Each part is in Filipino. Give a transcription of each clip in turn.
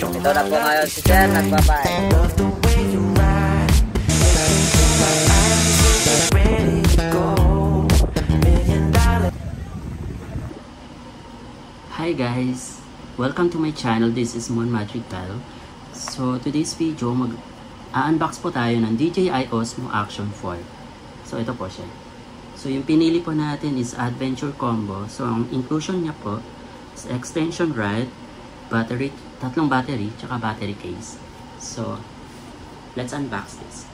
Ito na po ngayon si Sir, nagbabay. Hi guys! Welcome to my channel. This is Mon Magical. So today's video, unbox po tayo ng DJI Osmo Action 4. So ito po siya. So yung pinili po natin is Adventure Combo. So ang inclusion niya po is extension rod, battery, tatlong battery, tsaka battery case. So let's unbox this.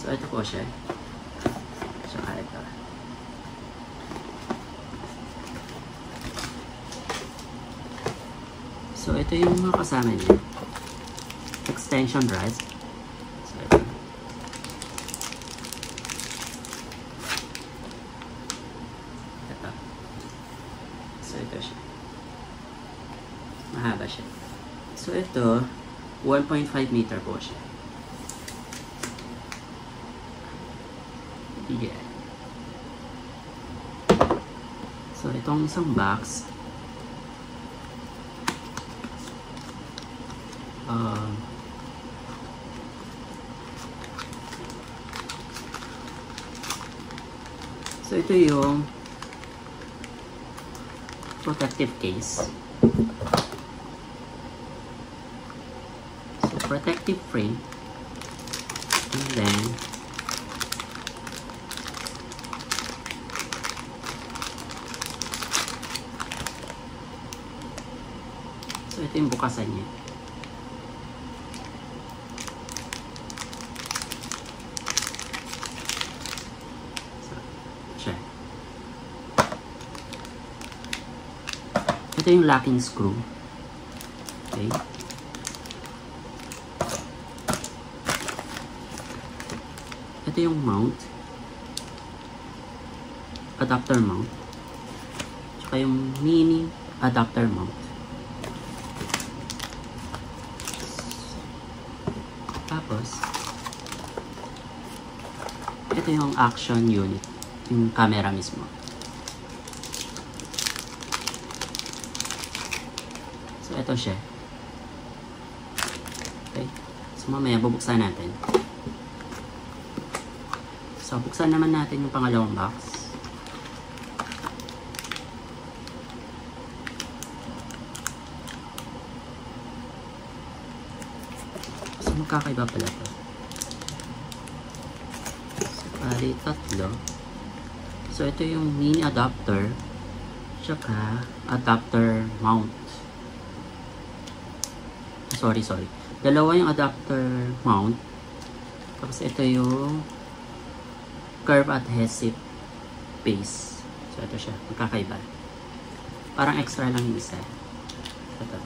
So ito po siya. Tsaka ito. So, ito yung mga kasama niya. Extension rod. So, ito. Ito. So, ito siya. Mahaba siya. So, ito, 1.5 meter po siya. Yeah. So, itong isang box, so ito yung protective case. So protective frame, and then so ito yung bukasan niya. Ito yung locking screw. Okay. Ito yung mount. Adapter mount. Tsaka yung mini adapter mount. Tapos, ito yung action unit. Yung camera mismo. So, ito siya. Okay. So, mamaya bubuksan natin. So, buksan naman natin yung pangalawang box. So, magkakaiba pala ito. So, pali tatlo. So, ito yung mini adapter. Tsaka, adapter mount. Sorry. Dalawa yung adapter mount. Tapos ito yung curve adhesive base. So ito siya. Magkakaiba. Parang extra lang yung isa. Ito.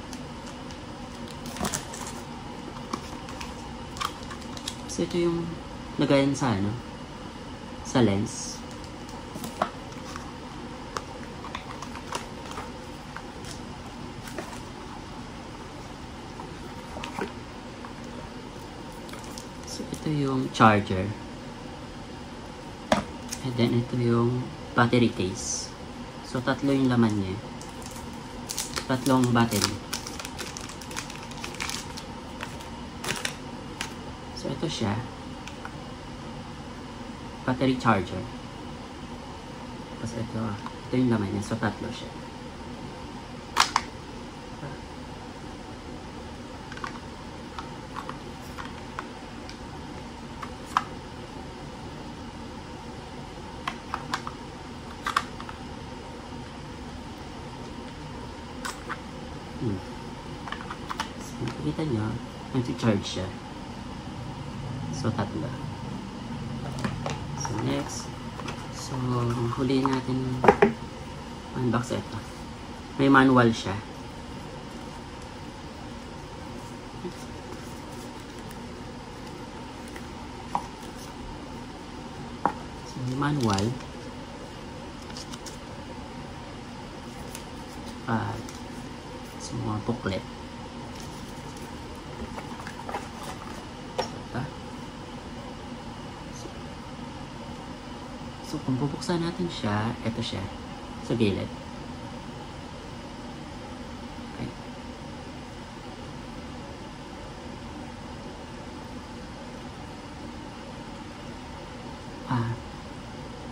So ito yung lagayan sa ano? Sa lens. Ito yung charger. And then ito yung battery case. So tatlo yung laman niya. Tatlong battery. So ito siya. Battery charger. Tapos ito yung laman niya. So tatlo siya. So, makikita nyo, nag-charge siya. So, tatlo. So, next. So, huli natin unbox ito. May manual siya. So, may manual. Sa mga booklet. So, kung bubuksan natin siya, ito siya, sa gilid.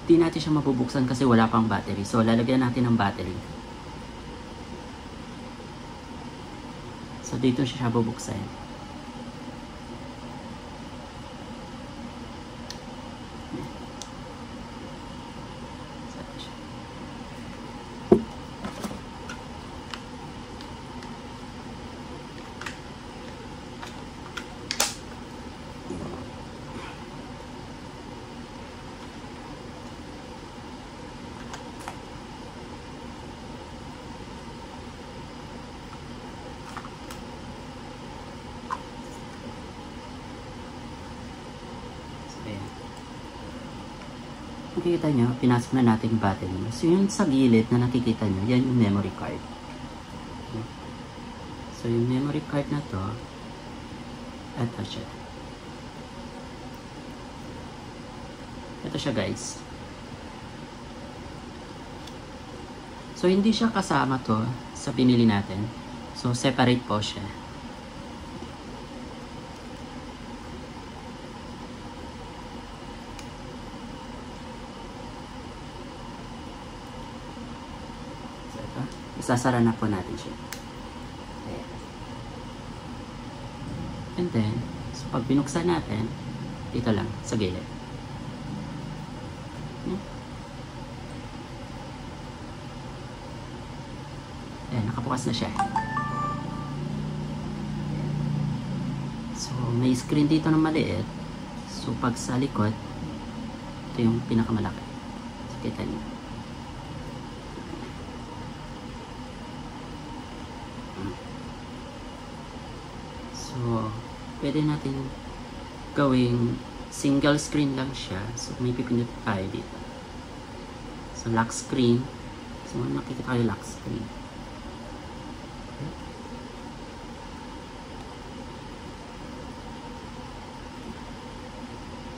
di natin siya mabubuksan kasi wala pang battery. So, lalagyan natin ng battery. So, dito siya bubuksan. Nakikita nyo, pinasok na natin yung battery. So, yung sa gilid na nakikita nyo, yan yung memory card. So, yung memory card na to, ito siya. Ito siya, guys. So, hindi siya kasama to sa pinili natin. So, separate po siya. Isasara na po natin siya. Ayan. And then, so pag binuksan natin, dito lang, sa gilid. Ayan, nakabukas na siya. So, may screen dito na maliit. So, pag sa likod, ito yung pinakamalaki. So, kita niyo. So, pwede natin gawing single screen lang siya. So, may pipindot tayo dito. So, lock screen. So, makikita tayo lock screen.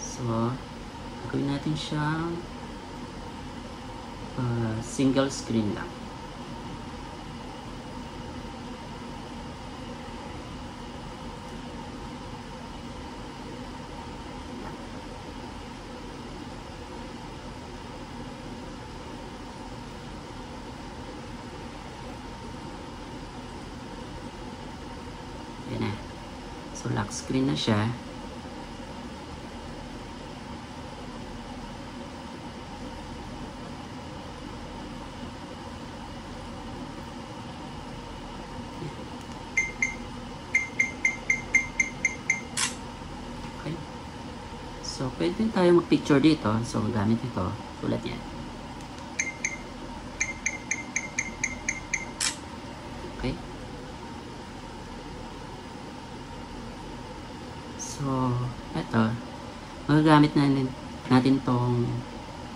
So, gawin natin siyang single screen lang. So, lock screen na siya. Okay. So, pwede tayo mag-picture dito. So, gamit ito. Tulad yan. Okay. So, eto, magagamit natin tong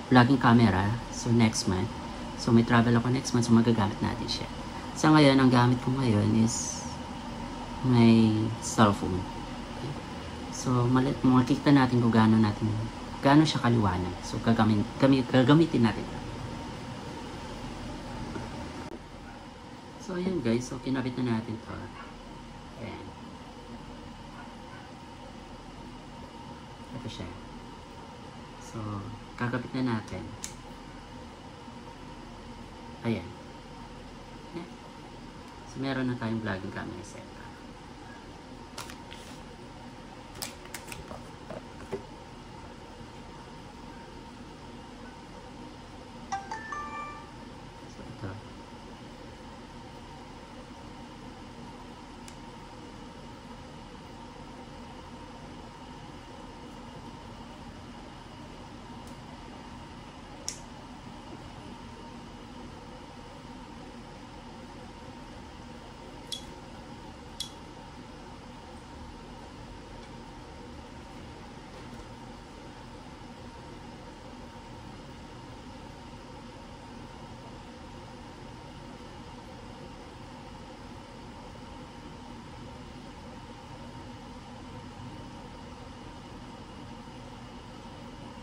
vlogging camera. So, next month. So, may travel ako next month. So, magagamit natin siya. Sa ngayon, ang gamit ko ngayon is may cellphone. Okay? So, makikita natin kung gaano siya kaliwanag. So, gagamitin natin. So, ayan guys. So, kinabit na natin to. Ayan. Ito siya. So, kakabit na natin. Ayan. So, meron na tayong vlogging camera set. So, ito.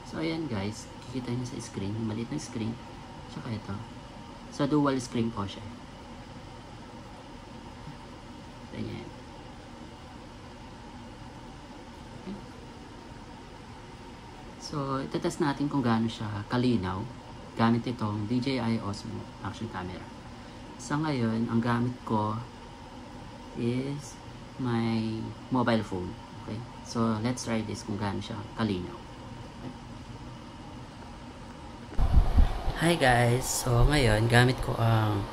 So, ayan guys, kikita nyo sa screen, maliit na screen, tsaka ito. So, dual screen po siya. Ganyan. Okay. So, itetest natin kung gaano siya kalinaw gamit itong DJI Osmo Action Camera. Sa ngayon, ang gamit ko is my mobile phone. Okay? So, let's try this kung gaano siya kalinaw. Hi guys! So, ngayon, gamit ko ang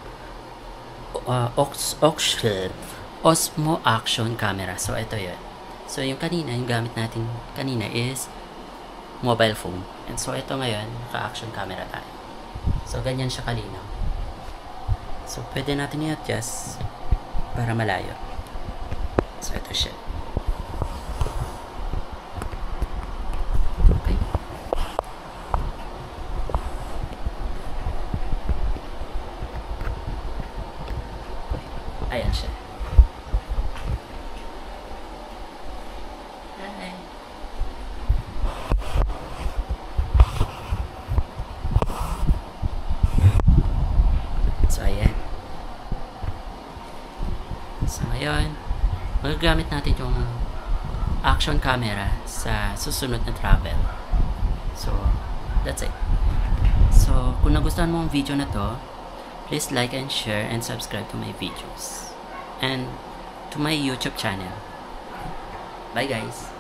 Osmo Action Camera. So, ito yun. So, yung gamit natin kanina is mobile phone. And so, ito ngayon, naka-action camera tayo. So, ganyan siya kalinaw. So, pwede natin i-adjust para malayo. So, ito siya. Okay. Ayan siya. Hi. So, ayan. So, ngayon, magagamit natin yung action camera sa susunod na travel. So, that's it. So, kung nagustuhan mo ang video na to, please like and share and subscribe to my videos. And to my YouTube channel. Bye guys!